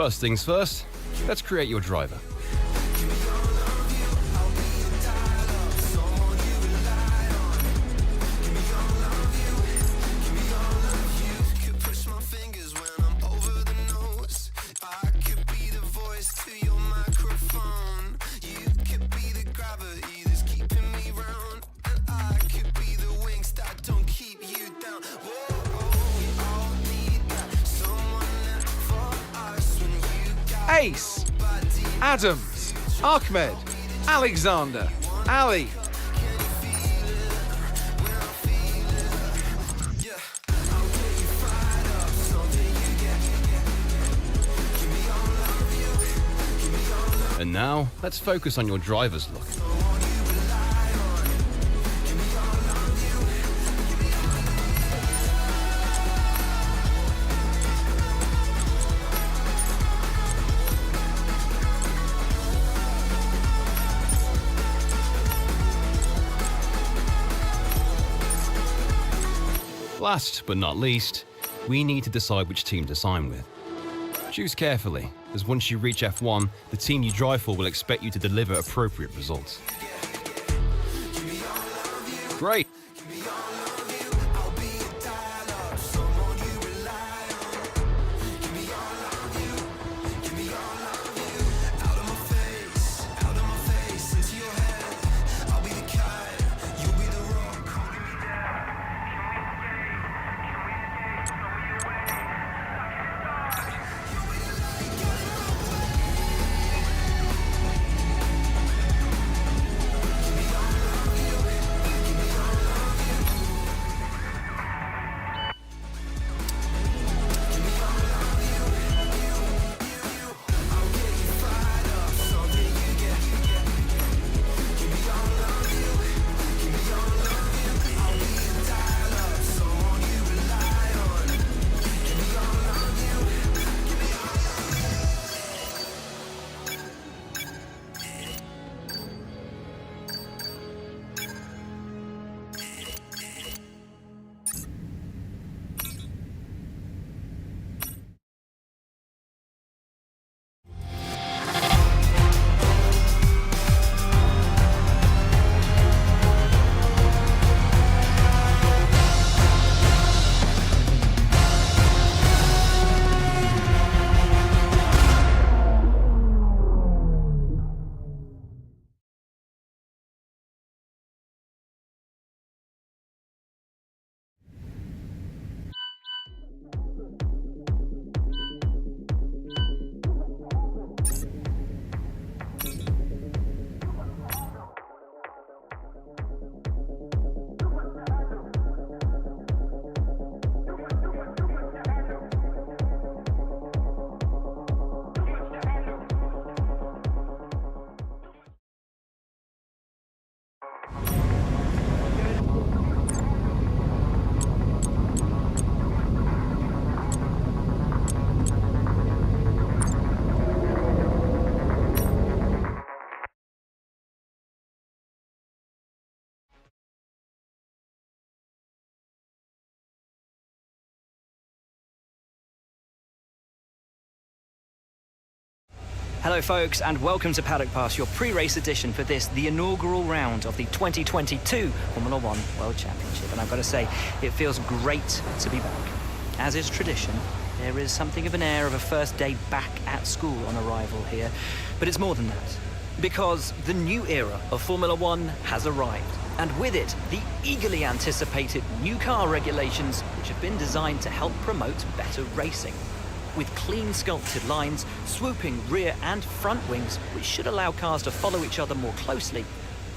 First things first, let's create your driver. Ace, Adams, Ahmed, Alexander, Ali. And now, let's focus on your driver's look. Last but not least, we need to decide which team to sign with. Choose carefully, as once you reach F1, the team you drive for will expect you to deliver appropriate results. Great! Hello folks, and welcome to Paddock Pass, your pre-race edition for this, the inaugural round of the 2022 Formula One World Championship. And I've got to say, it feels great to be back. As is tradition, there is something of an air of a first day back at school on arrival here. But it's more than that, because the new era of Formula One has arrived. And with it, the eagerly anticipated new car regulations, which have been designed to help promote better racing. With clean sculpted lines, swooping rear and front wings, which should allow cars to follow each other more closely,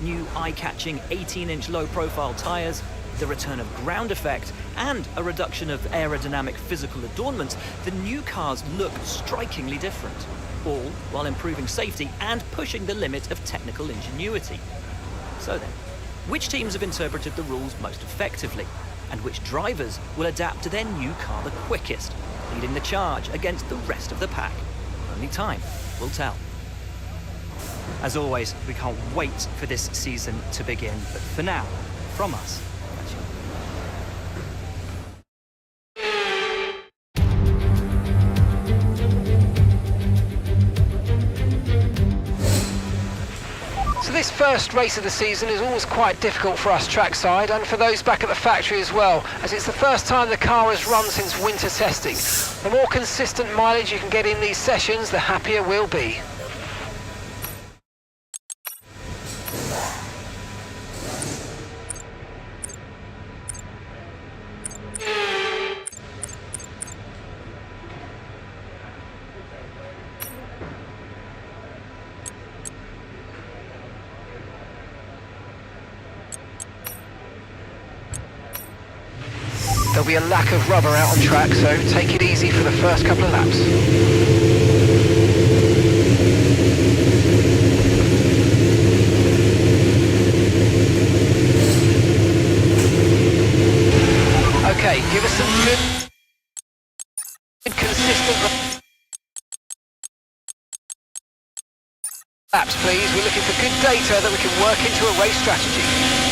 new eye-catching 18-inch low-profile tyres, the return of ground effect, and a reduction of aerodynamic physical adornments, the new cars look strikingly different, all while improving safety and pushing the limit of technical ingenuity. So then, which teams have interpreted the rules most effectively, and which drivers will adapt to their new car the quickest, leading the charge against the rest of the pack? Only time will tell. As always, we can't wait for this season to begin, but for now, from us, that's you. first race of the season is always quite difficult for us trackside and for those back at the factory as well, as it's the first time the car has run since winter testing. The more consistent mileage you can get in these sessions, the happier we'll be. There'll be a lack of rubber out on track, so take it easy for the first couple of laps. Okay, give us some good consistent laps, please. We're looking for good data that we can work into a race strategy.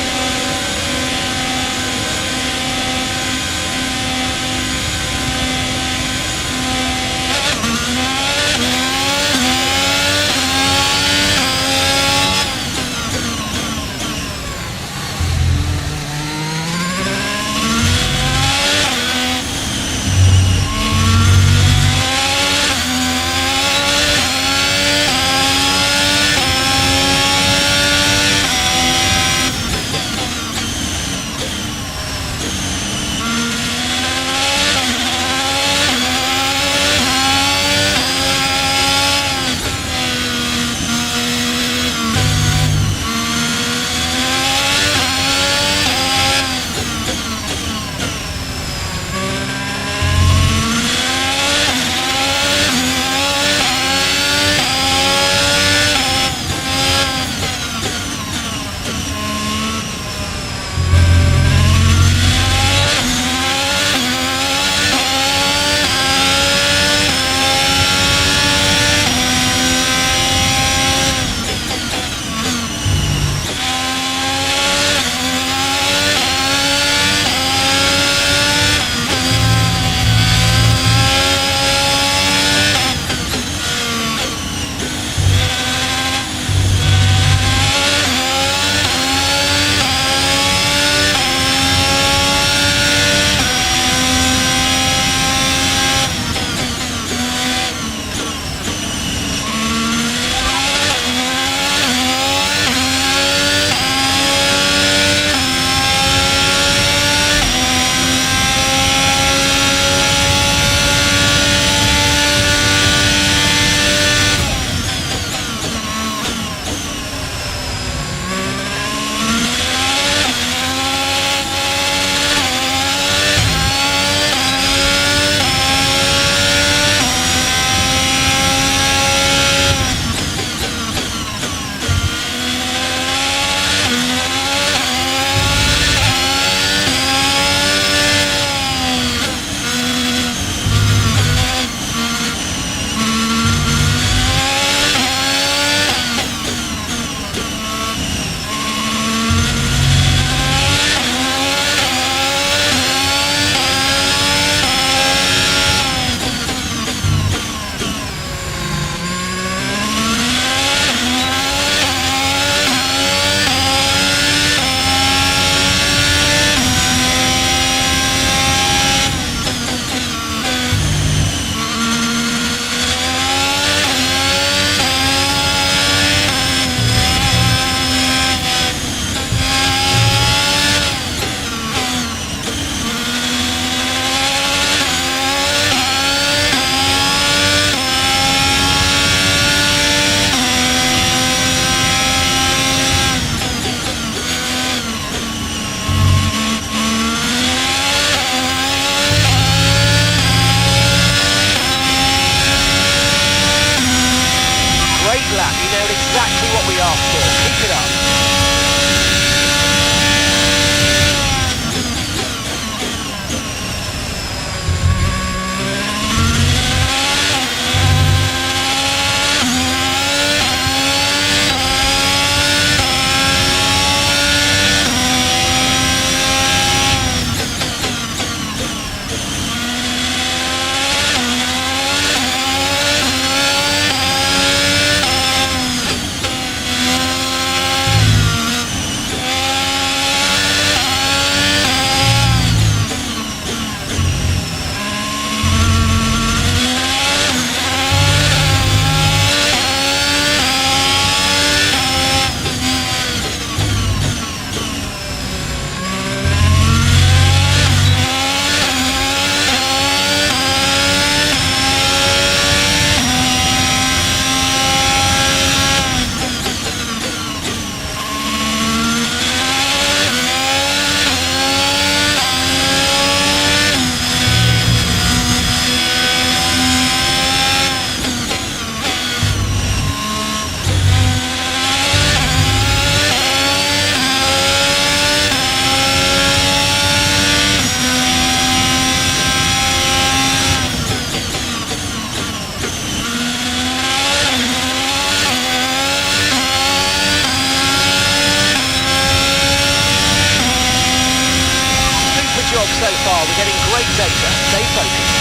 getting great data. Stay focused.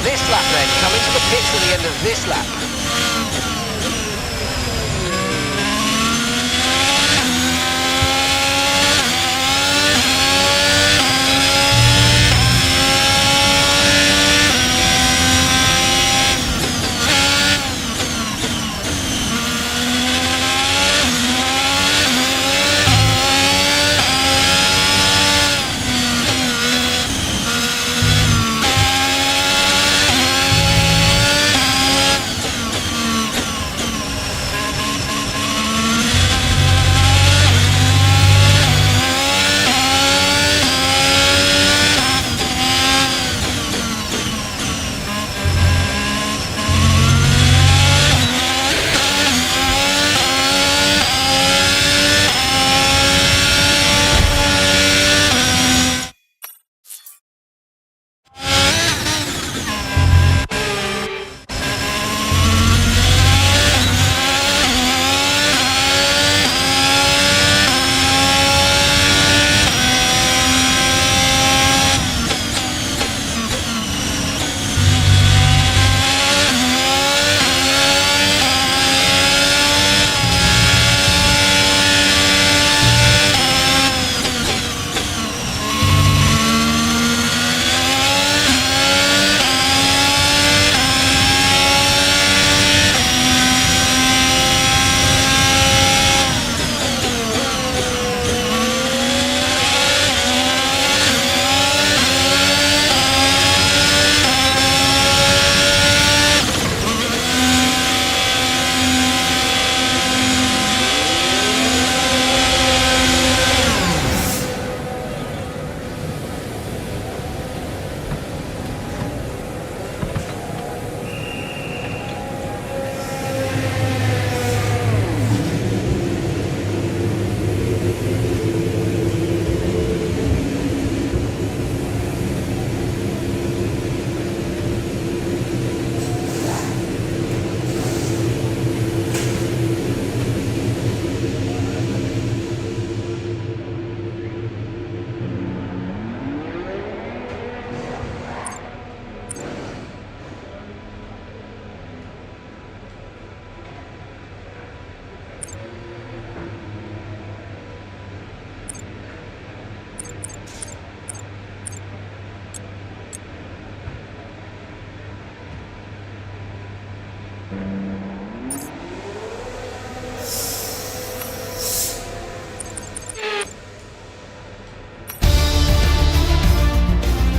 This lap then, coming to the pits at the end of this lap.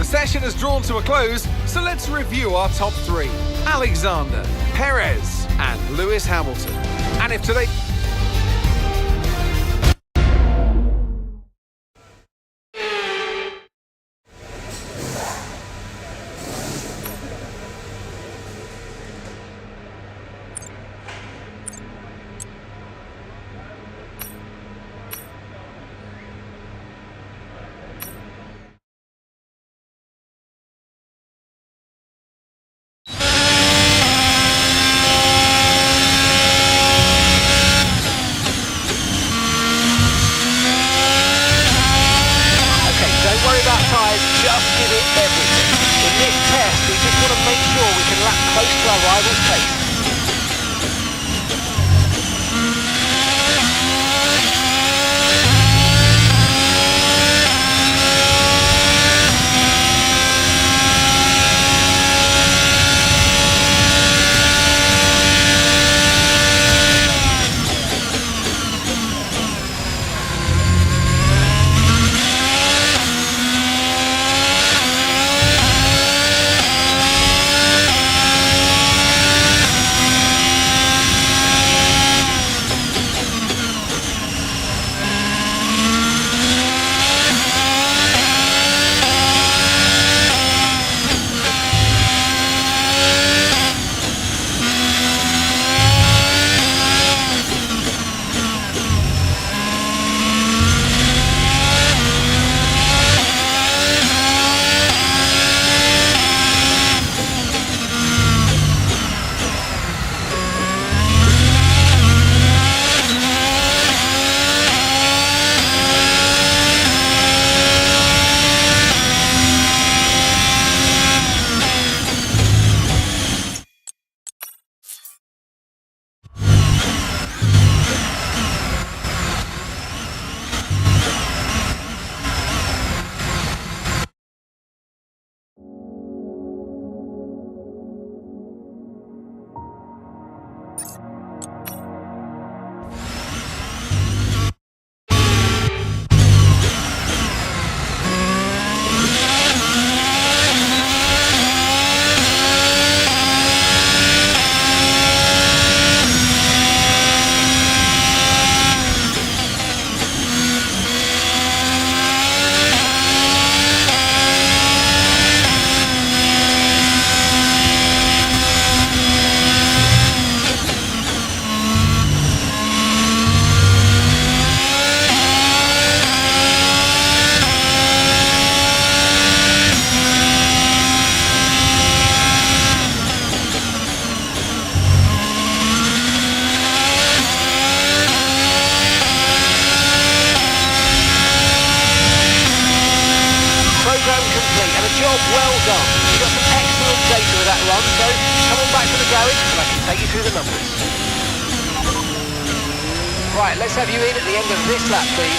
session has drawn to a close, so let's review our top three: Alexander, Perez, and Lewis Hamilton. And if today... Just give it everything. In this test, we just want to make sure we can lap close to our rival's pace. Job well done. You got some excellent data with that run, so come on back to the garage and I can take you through the numbers. Right, let's have you in at the end of this lap, please.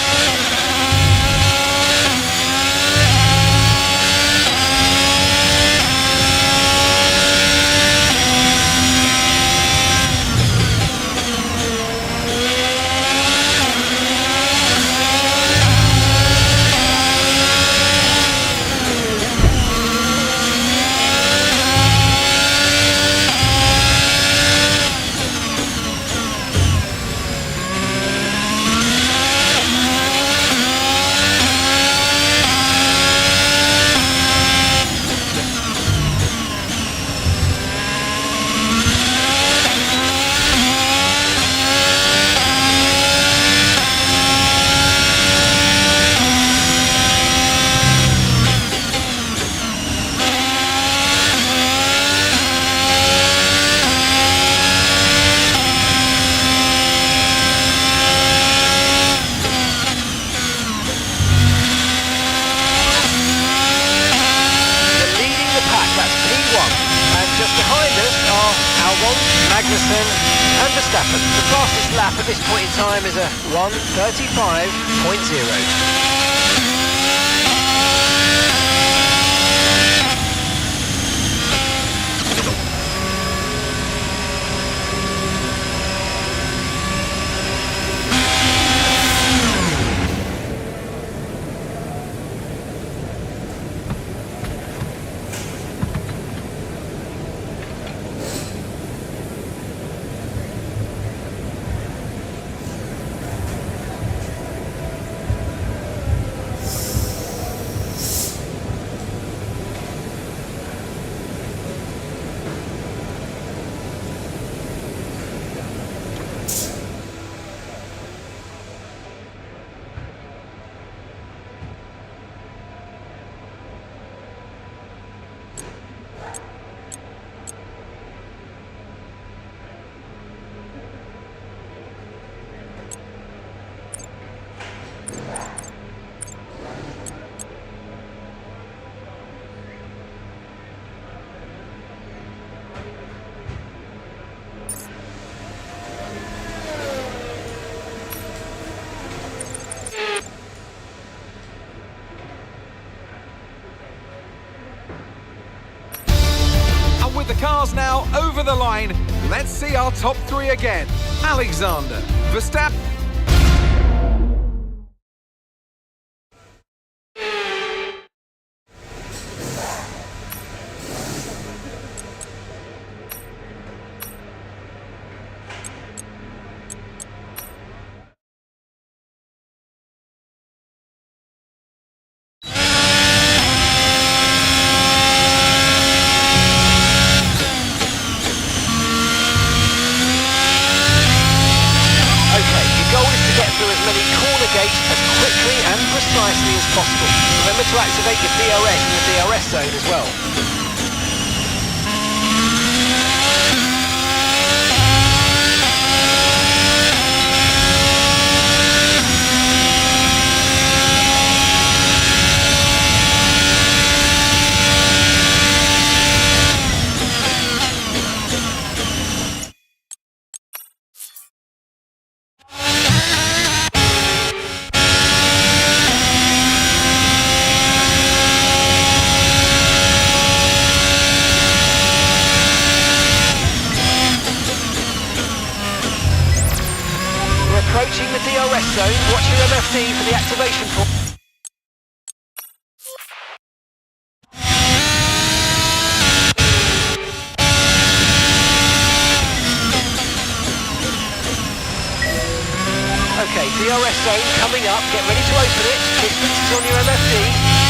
And Verstappen. The fastest lap at this point in time is a 1:35.0. the cars now over the line. Let's see our top three again. Alexander, Verstappen. Precisely as possible. Remember to activate your DRS in the DRS zone as well. Approaching the DRS zone, watch your MFD for the activation point. Okay, DRS zone coming up, get ready to open it. Distance is on your MFD.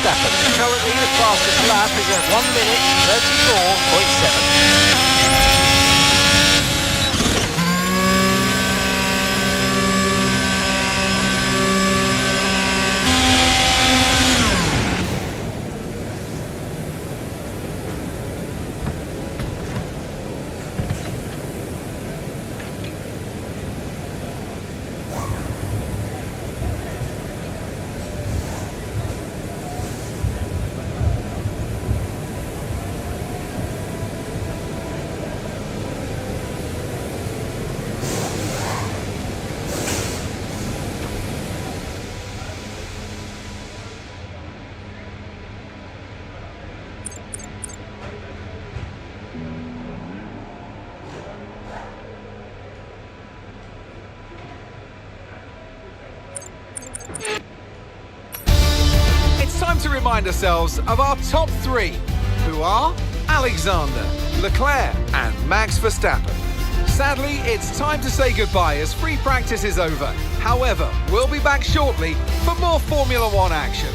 Verstappen. Currently the fastest lap is at 1 minute 34.7. It's time to remind ourselves of our top three, who are Alexander, Leclerc and Max Verstappen. Sadly, it's time to say goodbye as free practice is over. However, we'll be back shortly for more Formula One action.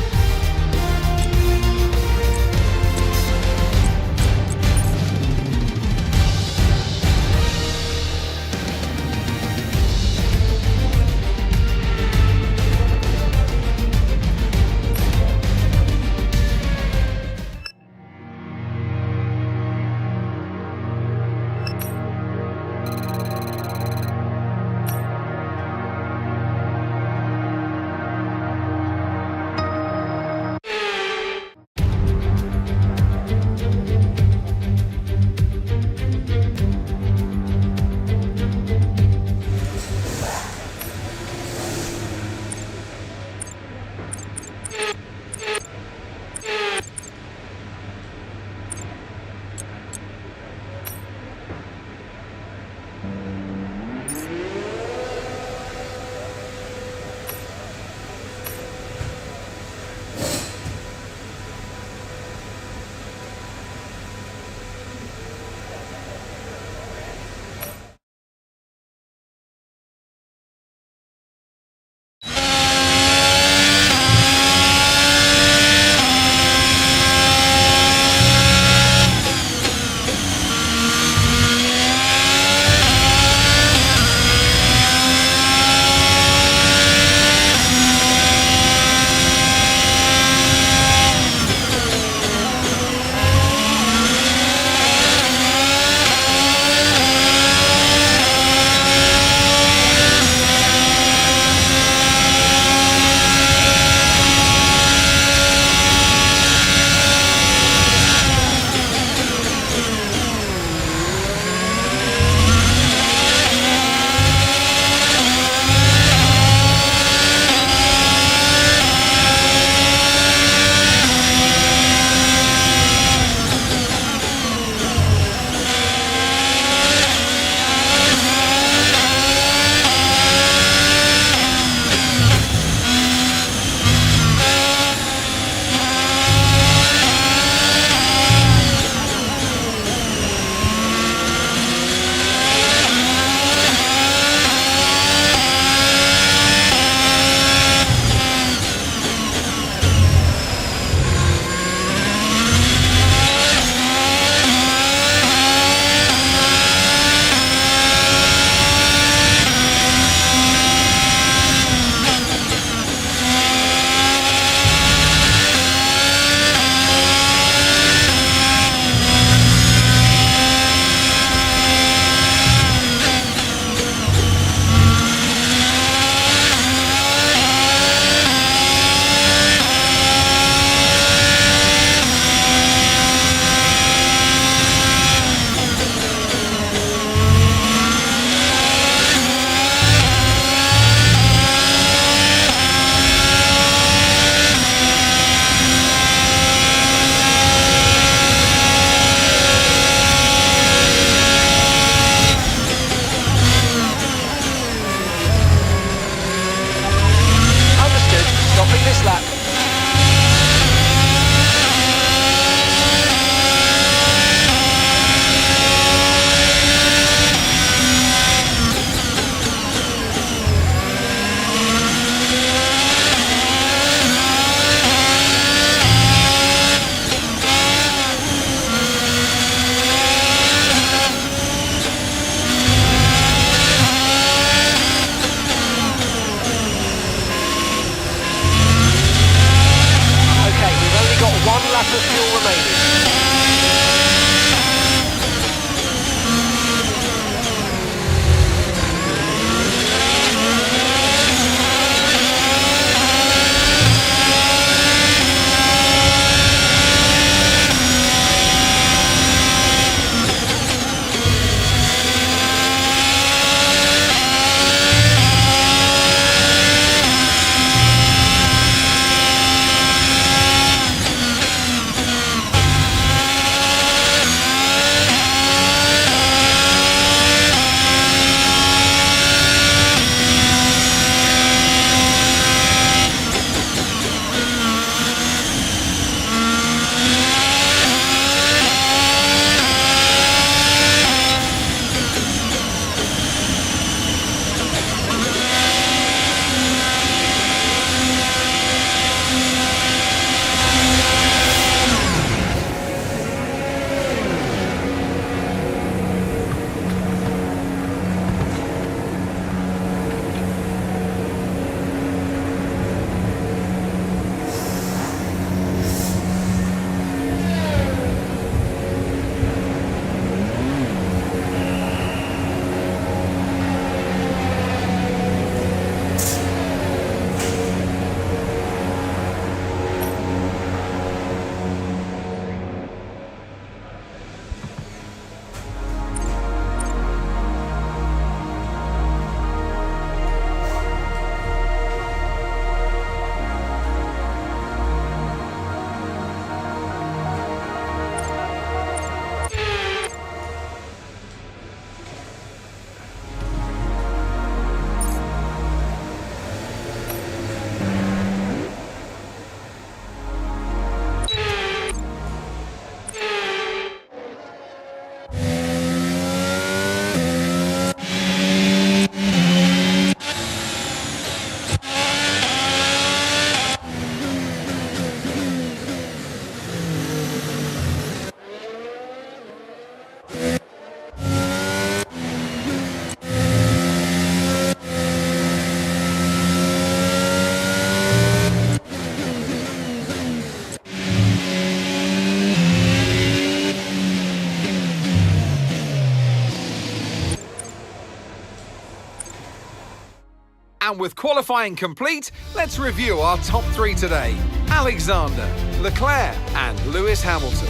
And with qualifying complete, let's review our top three today. Alexander, Leclerc and Lewis Hamilton.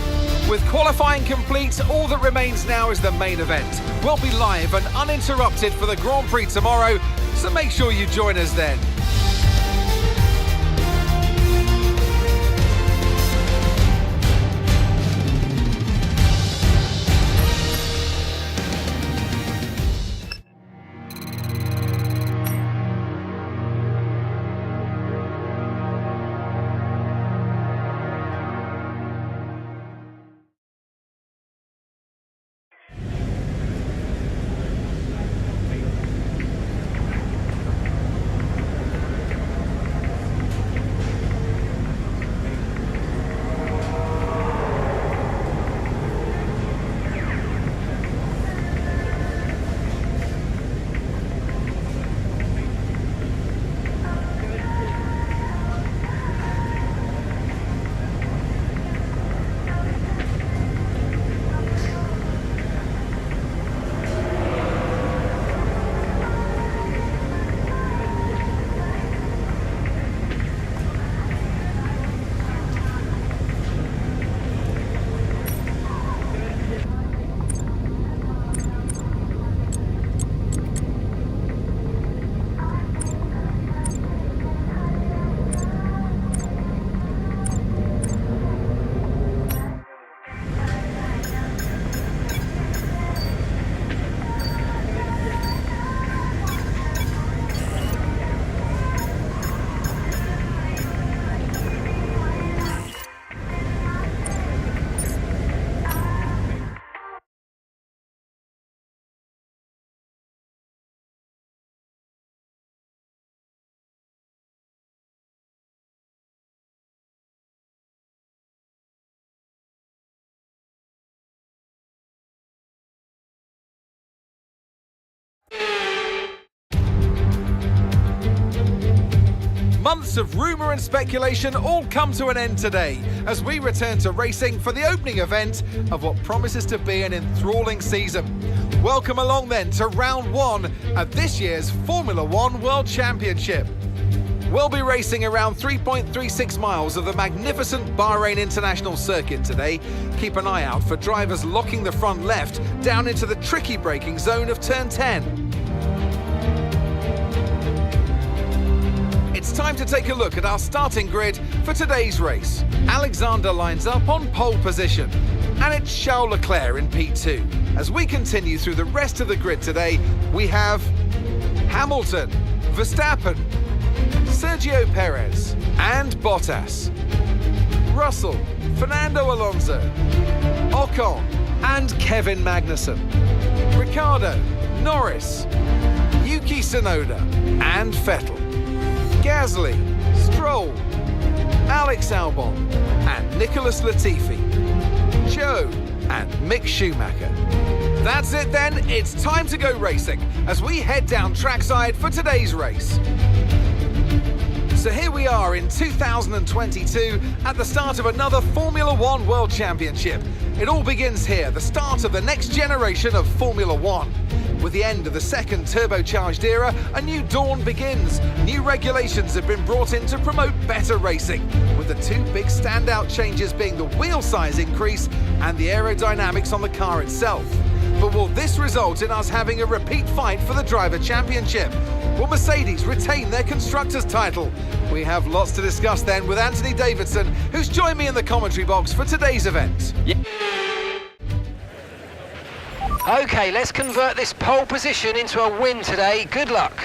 With qualifying complete, all that remains now is the main event. We'll be live and uninterrupted for the Grand Prix tomorrow, so make sure you join us then. Months of rumour and speculation all come to an end today as we return to racing for the opening event of what promises to be an enthralling season. Welcome along then to round one of this year's Formula One World Championship. We'll be racing around 3.36 miles of the magnificent Bahrain International Circuit today. Keep an eye out for drivers locking the front left down into the tricky braking zone of turn 10. It's time to take a look at our starting grid for today's race. Alexander lines up on pole position, and it's Charles Leclerc in P2. As we continue through the rest of the grid today, we have Hamilton, Verstappen, Sergio Perez and Bottas, Russell, Fernando Alonso, Ocon and Kevin Magnussen, Ricciardo, Norris, Yuki Tsunoda and Vettel, Gasly, Stroll, Alex Albon and Nicholas Latifi, Joe and Mick Schumacher. That's it then, it's time to go racing as we head down trackside for today's race. So here we are in 2022 at the start of another Formula One World Championship. It all begins here, the start of the next generation of Formula One. With the end of the second turbocharged era, a new dawn begins. New regulations have been brought in to promote better racing, with the two big standout changes being the wheel size increase and the aerodynamics on the car itself. But will this result in us having a repeat fight for the Driver Championship? Will Mercedes retain their Constructors' title? We have lots to discuss then with Anthony Davidson, who's joined me in the commentary box for today's event. Okay, let's convert this pole position into a win today. Good luck.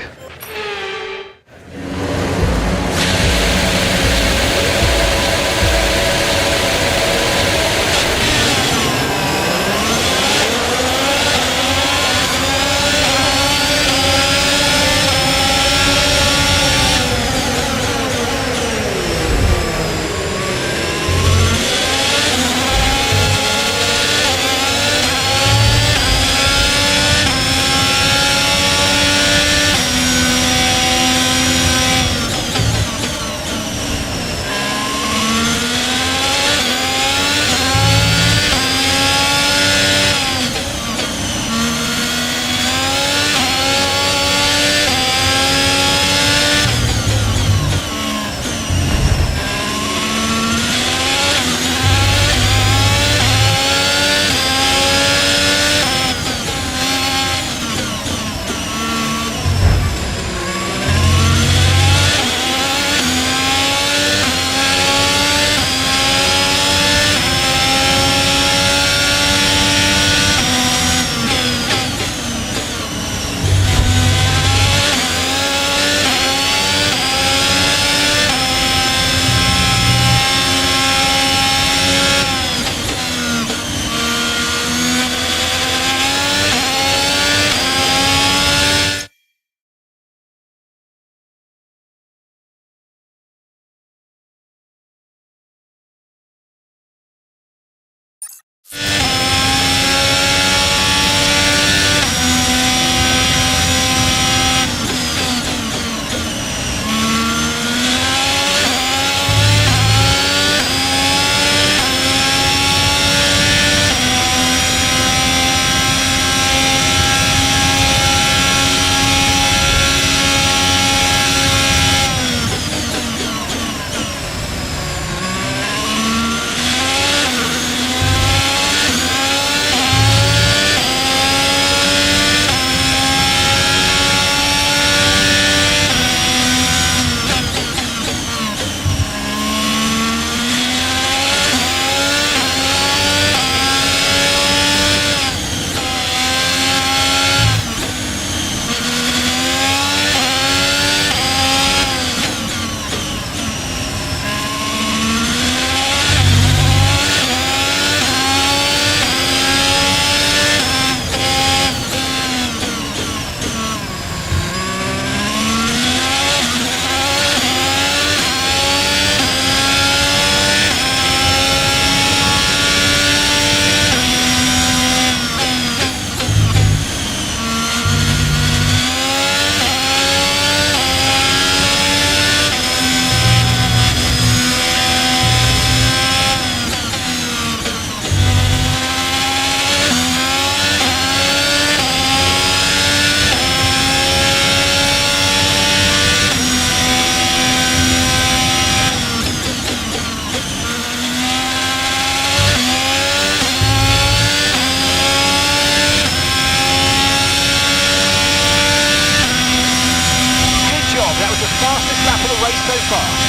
so far.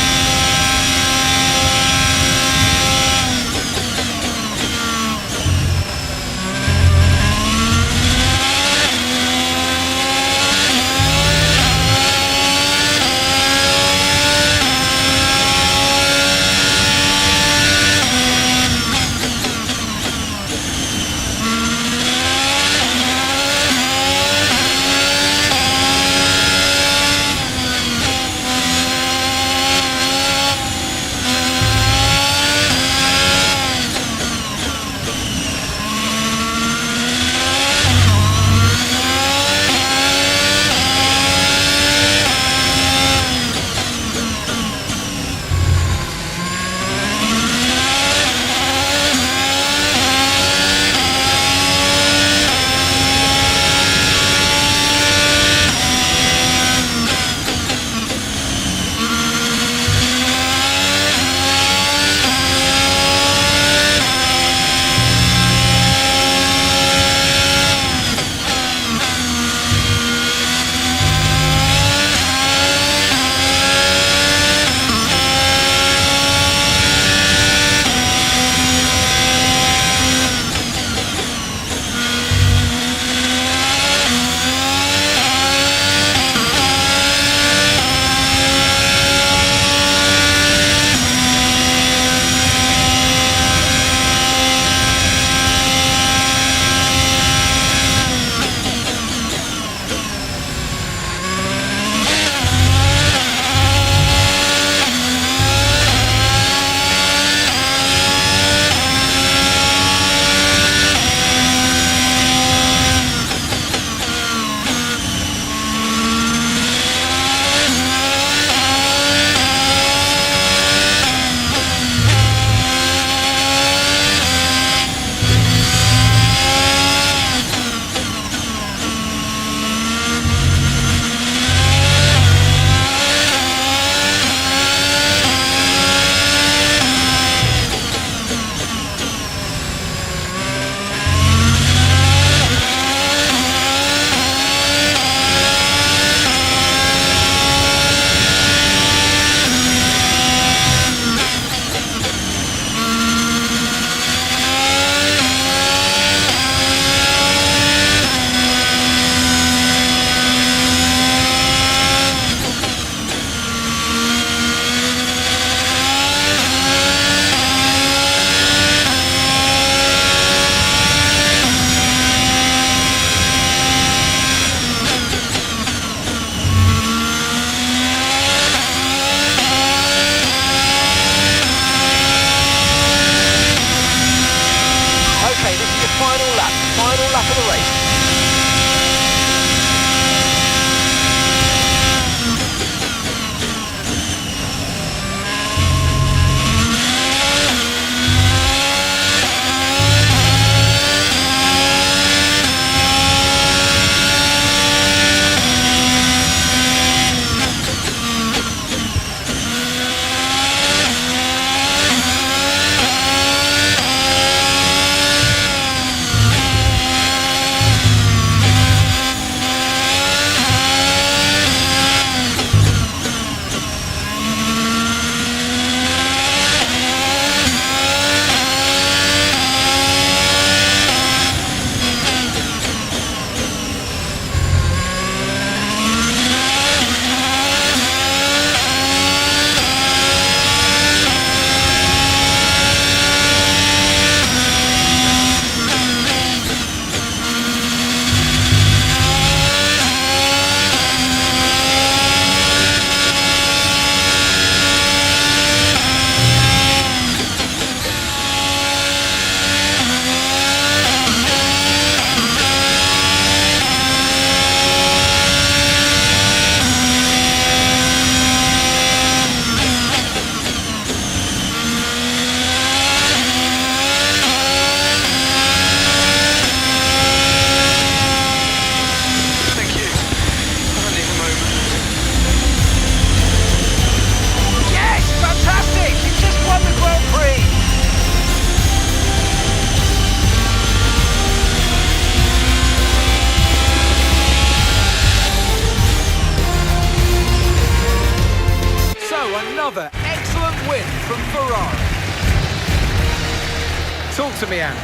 to me, Ant.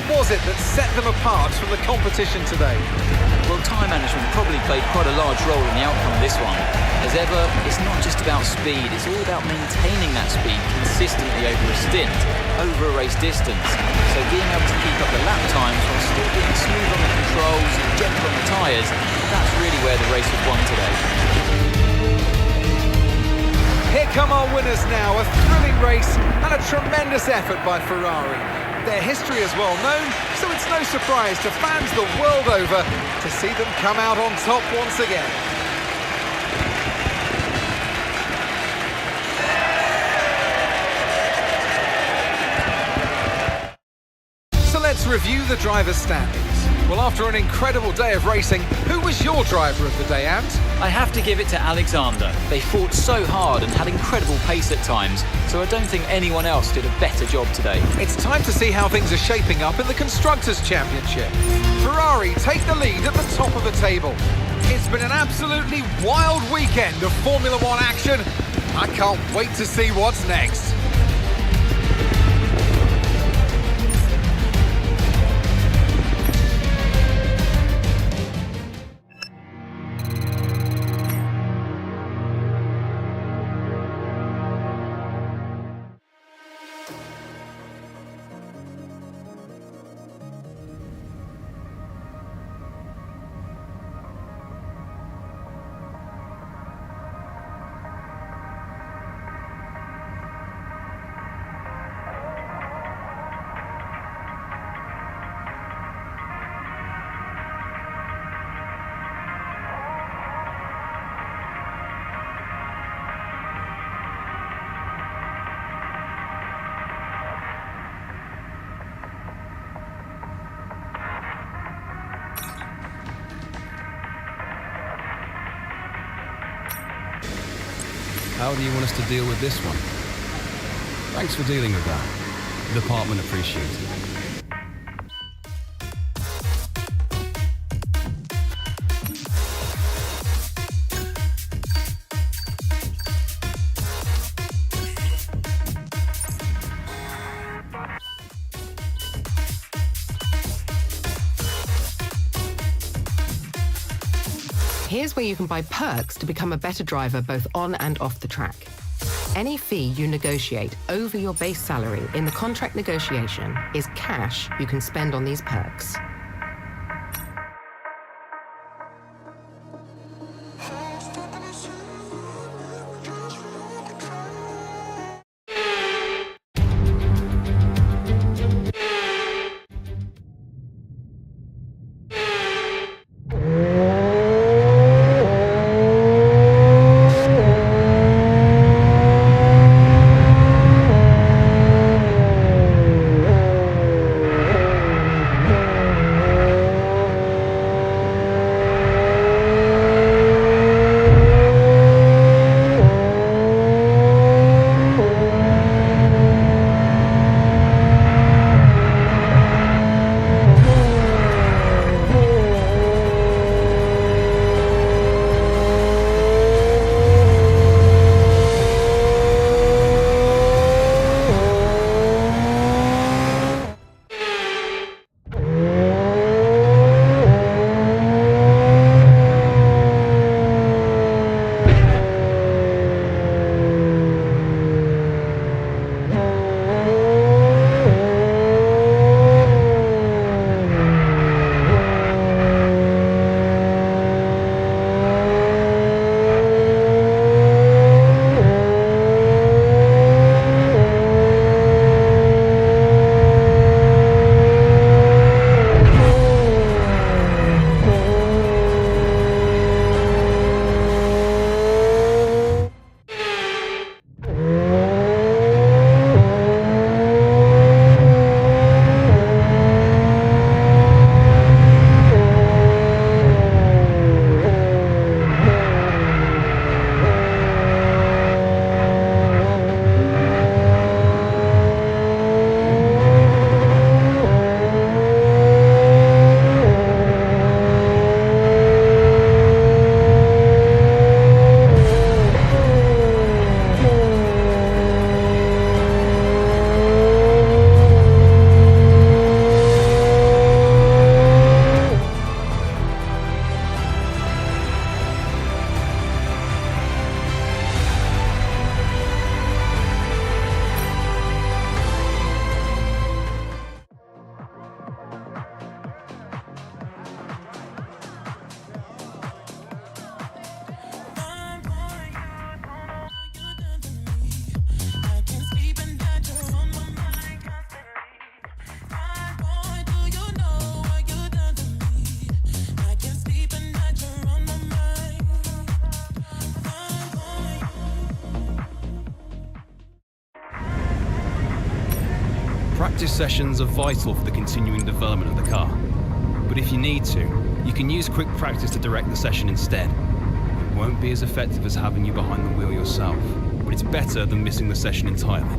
What was it that set them apart from the competition today? Well, time management probably played quite a large role in the outcome of this one. As ever, it's not just about speed, it's all about maintaining that speed consistently over a stint, over a race distance. So being able to keep up the lap times while still being smooth on the controls and gentle on the tyres, that's really where the race was won today. Here come our winners now, a thrilling race and a tremendous effort by Ferrari. Their history is well known, so it's no surprise to fans the world over to see them come out on top once again. So let's review the drivers' standings. Well, after an incredible day of racing, who was your driver of the day, Ant? I have to give it to Alexander. They fought so hard and had incredible pace at times, so I don't think anyone else did a better job today. It's time to see how things are shaping up in the Constructors' Championship. Ferrari take the lead at the top of the table. It's been an absolutely wild weekend of Formula One action. I can't wait to see what's next. How do you want us to deal with this one? Thanks for dealing with that. The department appreciates it. Here's where you can buy perks to become a better driver both on and off the track. Any fee you negotiate over your base salary in the contract negotiation is cash you can spend on these perks. Practice sessions are vital for the continuing development of the car. But if you need to, you can use quick practice to direct the session instead. It won't be as effective as having you behind the wheel yourself, but it's better than missing the session entirely.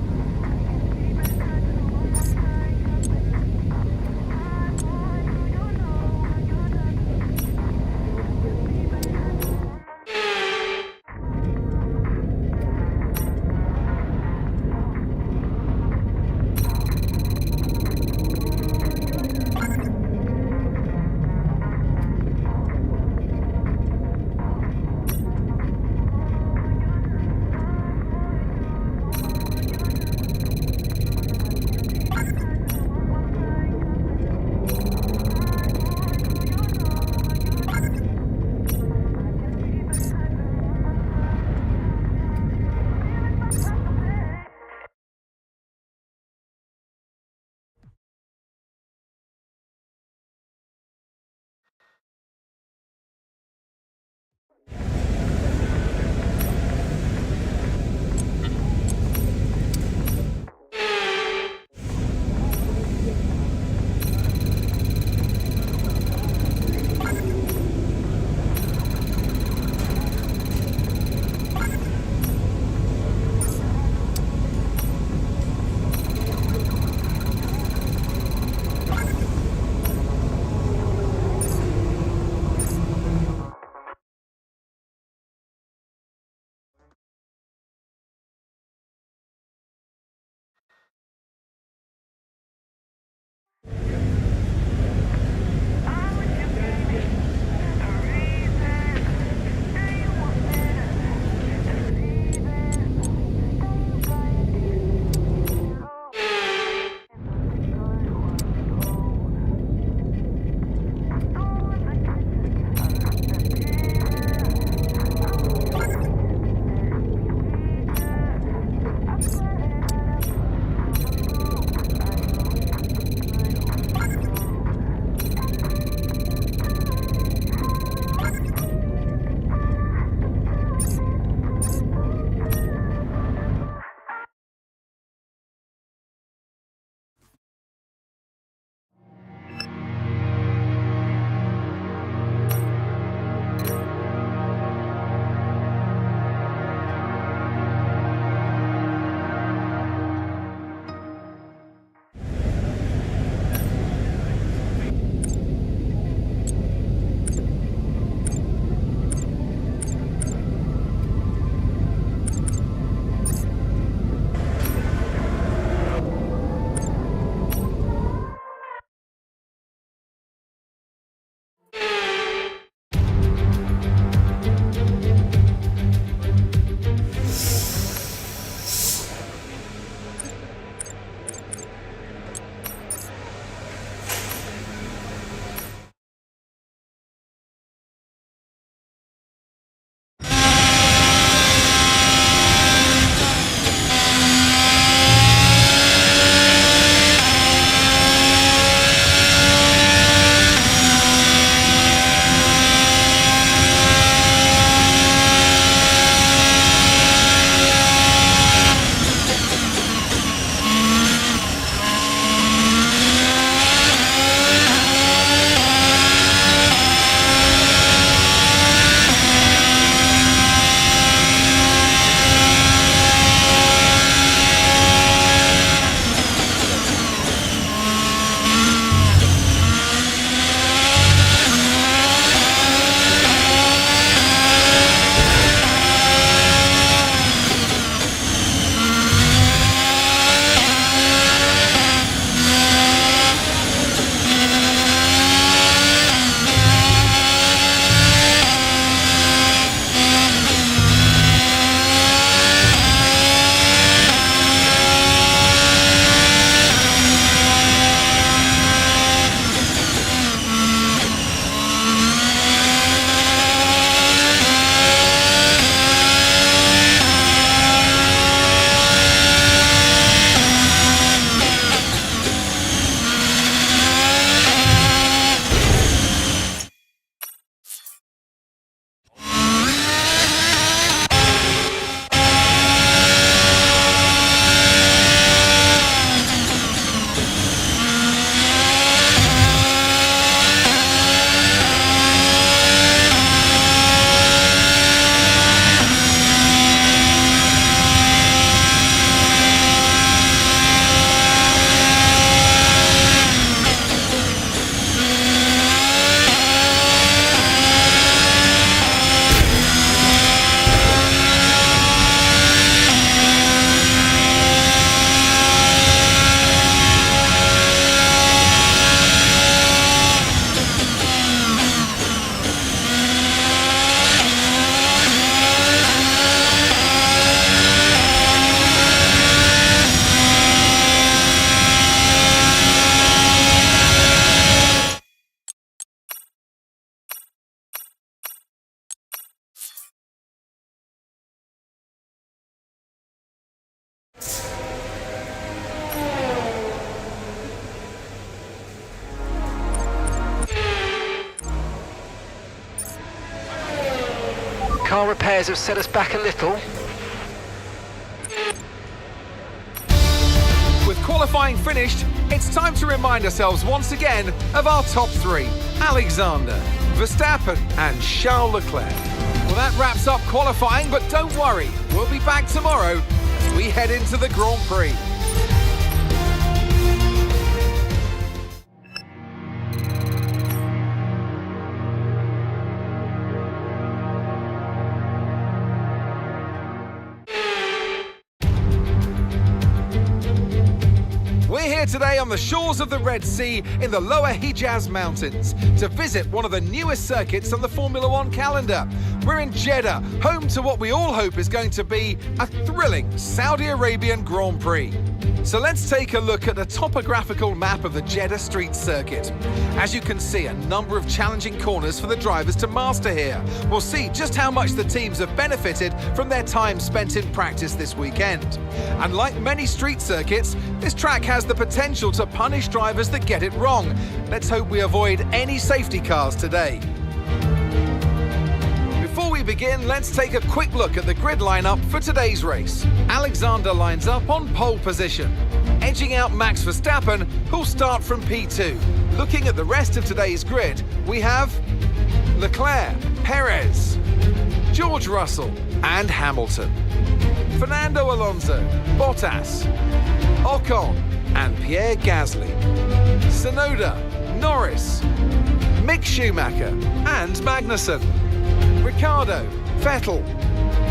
Car repairs have set us back a little. With qualifying finished, it's time to remind ourselves once again of our top three: Alexander, Verstappen and Charles Leclerc. Well, that wraps up qualifying, but don't worry, we'll be back tomorrow as we head into the Grand Prix. We're here today on the shores of the Red Sea in the Lower Hijaz Mountains to visit one of the newest circuits on the Formula One calendar. We're in Jeddah, home to what we all hope is going to be a thrilling Saudi Arabian Grand Prix. So let's take a look at the topographical map of the Jeddah Street Circuit. As you can see, a number of challenging corners for the drivers to master here. We'll see just how much the teams have benefited from their time spent in practice this weekend. And like many street circuits, this track has the potential to punish drivers that get it wrong. Let's hope we avoid any safety cars today. Before we begin, let's take a quick look at the grid lineup for today's race. Alexander lines up on pole position, edging out Max Verstappen, who'll start from P2. Looking at the rest of today's grid, we have Leclerc, Perez, George Russell and Hamilton, Fernando Alonso, Bottas, Ocon and Pierre Gasly, Tsunoda, Norris, Mick Schumacher and Magnussen, Ricciardo, Vettel,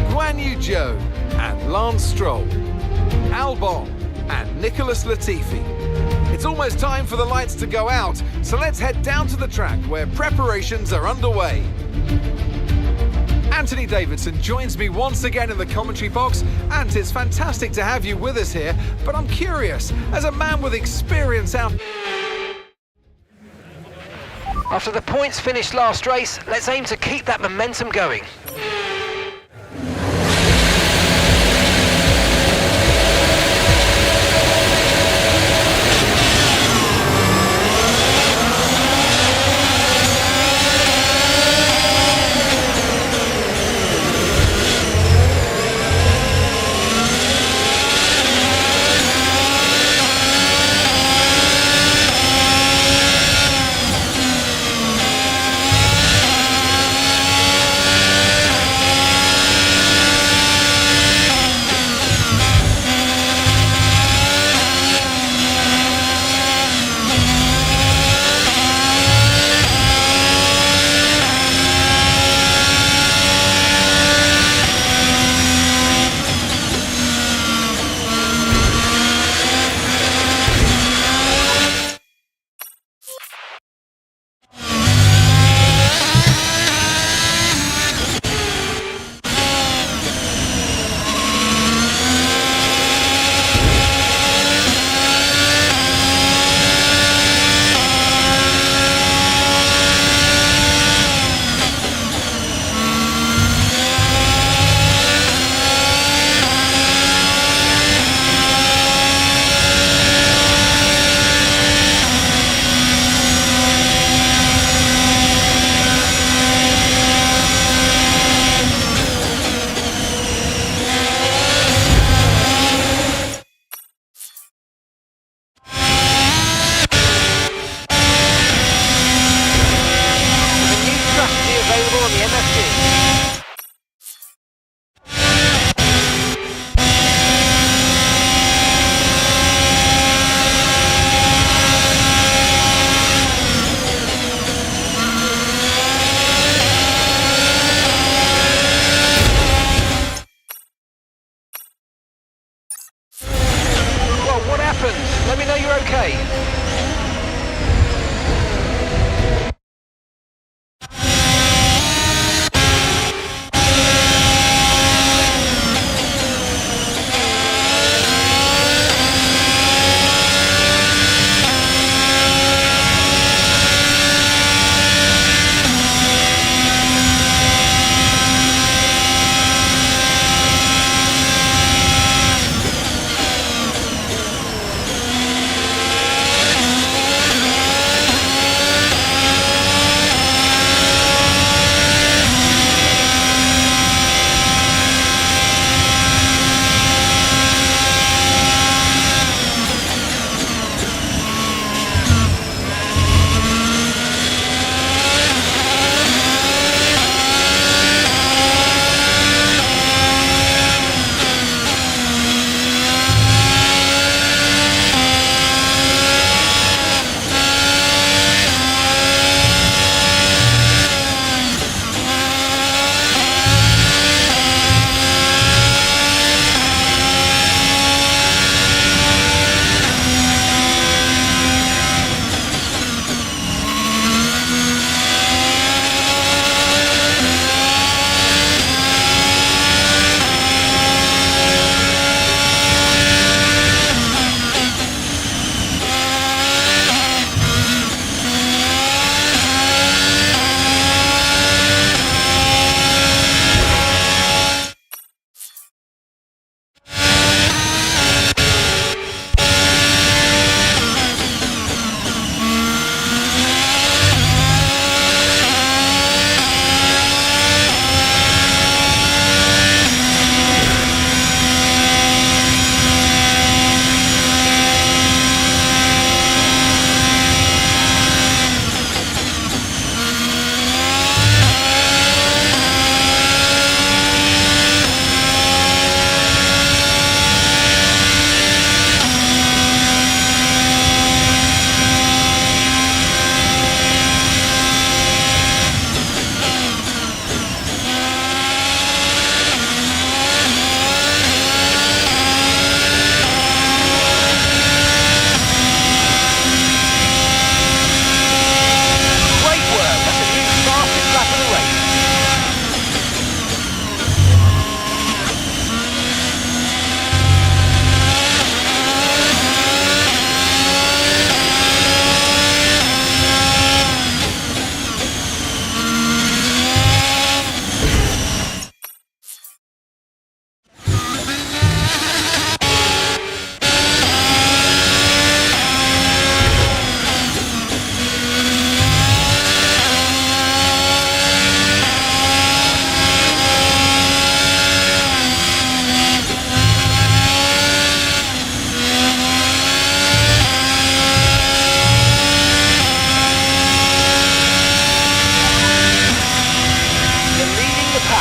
Guan Yu Zhou and Lance Stroll, Albon and Nicholas Latifi. It's almost time for the lights to go out, so let's head down to the track where preparations are underway. Anthony Davidson joins me once again in the commentary box, and it's fantastic to have you with us here, but I'm curious, as a man with experience out... After the points finished last race, let's aim to keep that momentum going.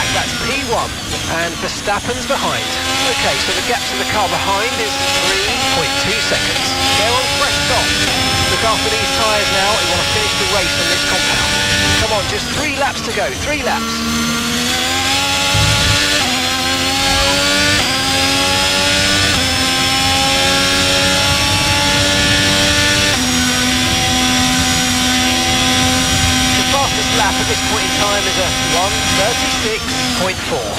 back, that's P1. And Verstappen's behind. Okay, so the gap to the car behind is 3.2 seconds. They're on fresh top. Look after these tyres now, we want to finish the race on this compound. Come on, just 3 laps to go, 3 laps. Lap at this point in time is a 1:36.4.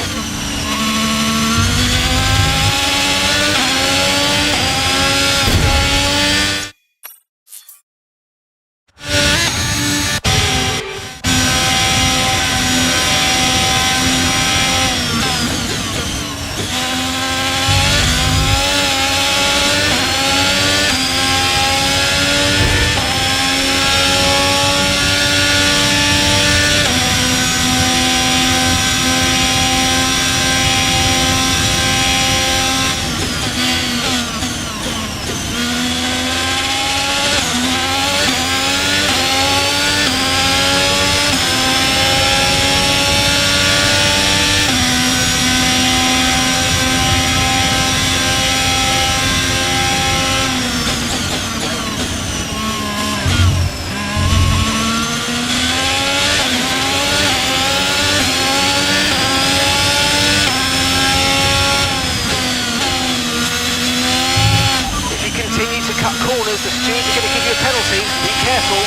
Corners, the stewards are going to give you a penalty. Be careful.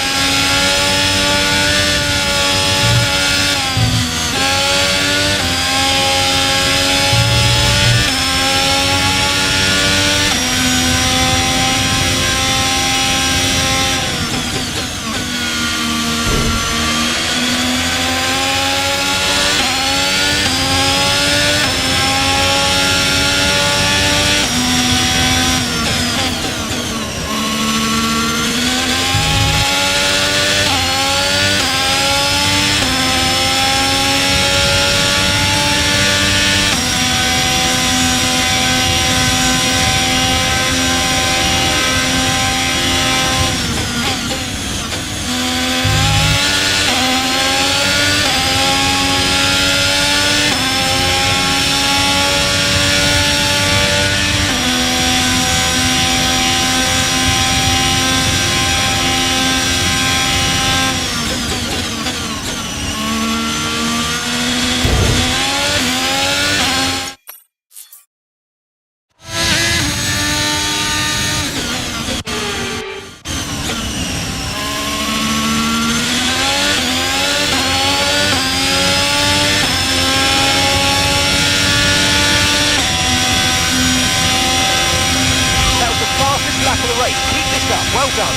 Well done.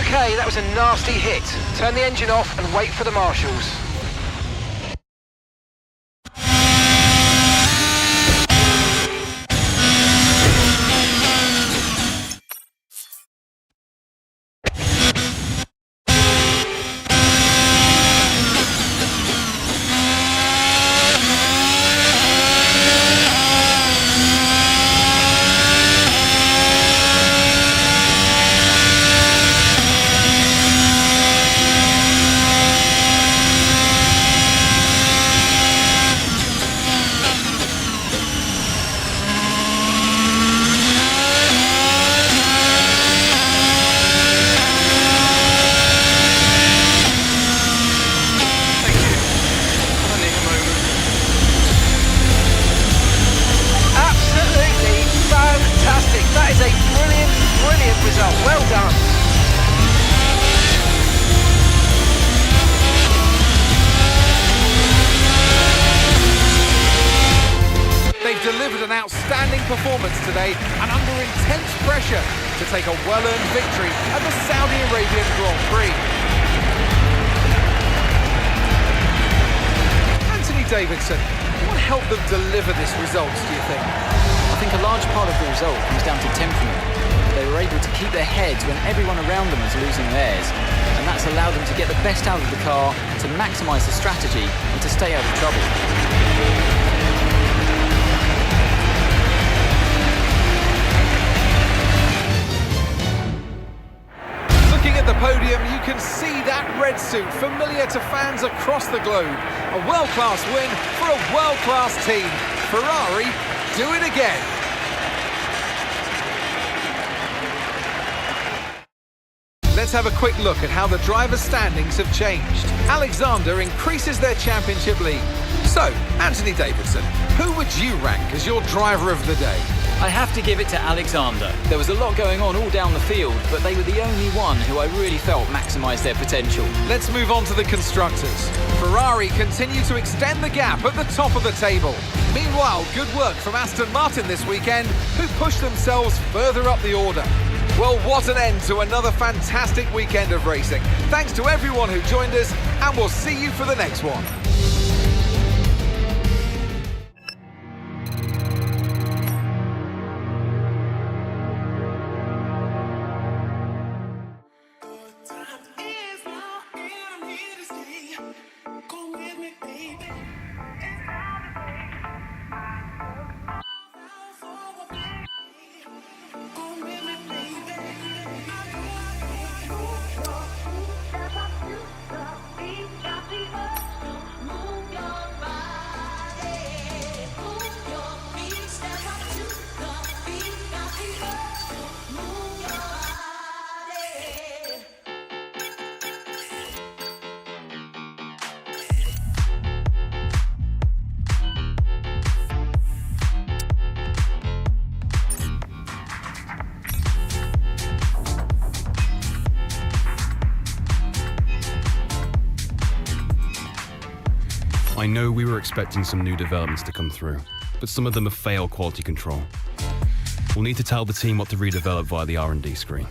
Okay, that was a nasty hit. Turn the engine off and wait for the marshals. performance today and under intense pressure to take a well-earned victory at the Saudi Arabian Grand Prix. Anthony Davidson, what helped them deliver this result, do you think? I think a large part of the result comes down to temperament. They were able to keep their heads when everyone around them was losing theirs, and that's allowed them to get the best out of the car, to maximise the strategy and to stay out of trouble. Looking at the podium, you can see that red suit familiar to fans across the globe. A world-class win for a world-class team. Ferrari do it again. Let's have a quick look at how the drivers' standings have changed. Alexander increases their championship lead. So, Anthony Davidson, who would you rank as your driver of the day? I have to give it to Alexander. There was a lot going on all down the field, but they were the only one who I really felt maximised their potential. Let's move on to the constructors. Ferrari continue to extend the gap at the top of the table. Meanwhile, good work from Aston Martin this weekend, who pushed themselves further up the order. Well, what an end to another fantastic weekend of racing. Thanks to everyone who joined us, and we'll see you for the next one. I know we were expecting some new developments to come through, but some of them have failed quality control. We'll need to tell the team what to redevelop via the R&D screen.